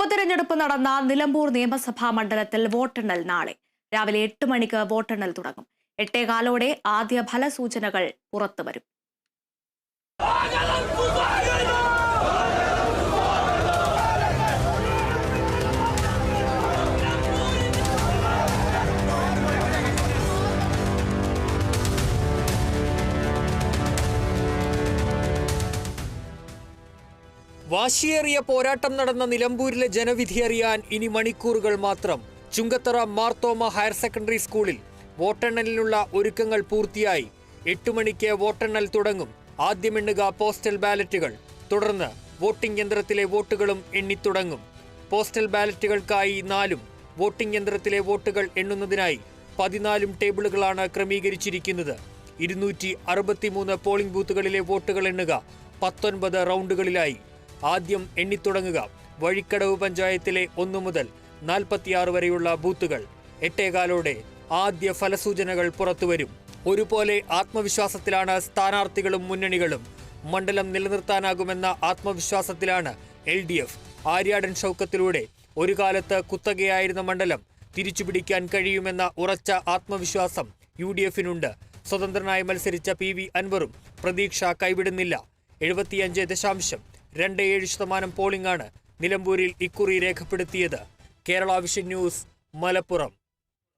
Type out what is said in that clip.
ഉപതെരഞ്ഞെടുപ്പ് നടന്ന നിലമ്പൂർ നിയമസഭാ മണ്ഡലത്തിൽ വോട്ടെണ്ണൽ നാളെ രാവിലെ 8 മണിക്ക് വോട്ടെണ്ണൽ തുടങ്ങും. 8:15 ആദ്യ ഫലസൂചനകൾ പുറത്തുവരും. വാശിയേറിയ പോരാട്ടം നടന്ന നിലമ്പൂരിലെ ജനവിധി അറിയാൻ ഇനി മണിക്കൂറുകൾ മാത്രം. ചുങ്കത്തറ മാർത്തോമ ഹയർ സെക്കൻഡറി സ്കൂളിൽ വോട്ടെണ്ണലിനുള്ള ഒരുക്കങ്ങൾ പൂർത്തിയായി. 8 മണിക്ക് വോട്ടെണ്ണൽ തുടങ്ങും. ആദ്യം എണ്ണുക പോസ്റ്റൽ ബാലറ്റുകൾ. തുടർന്ന് വോട്ടിംഗ് യന്ത്രത്തിലെ വോട്ടുകളും എണ്ണിത്തുടങ്ങും. പോസ്റ്റൽ ബാലറ്റുകൾക്കായി 4 വോട്ടിംഗ് യന്ത്രത്തിലെ വോട്ടുകൾ എണ്ണുന്നതിനായി 14 ടേബിളുകളാണ് ക്രമീകരിച്ചിരിക്കുന്നത്. 263 പോളിംഗ് ബൂത്തുകളിലെ വോട്ടുകൾ എണ്ണുക 19 റൗണ്ടുകളിലായി. ആദ്യം എണ്ണിത്തുടങ്ങുക വഴിക്കടവ് പഞ്ചായത്തിലെ 1 മുതൽ 46 വരെയുള്ള ബൂത്തുകൾ. 8:15 ആദ്യ ഫലസൂചനകൾ പുറത്തുവരും. ഒരുപോലെ ആത്മവിശ്വാസത്തിലാണ് സ്ഥാനാർത്ഥികളും മുന്നണികളും. മണ്ഡലം നിലനിർത്താനാകുമെന്ന ആത്മവിശ്വാസത്തിലാണ് LDF. ആര്യാടൻ ഷൗക്കത്തിലൂടെ ഒരു കാലത്ത് കുത്തകയായിരുന്ന മണ്ഡലം തിരിച്ചുപിടിക്കാൻ കഴിയുമെന്ന ഉറച്ച ആത്മവിശ്വാസം UDFനുണ്ട്. സ്വതന്ത്രനായി മത്സരിച്ച PV അൻവറും പ്രതീക്ഷ കൈവിടുന്നില്ല. 75.27% പോളിംഗാണ് നിലമ്പൂരിൽ ഇക്കുറി രേഖപ്പെടുത്തിയത്. Kerala vision news, Malappuram.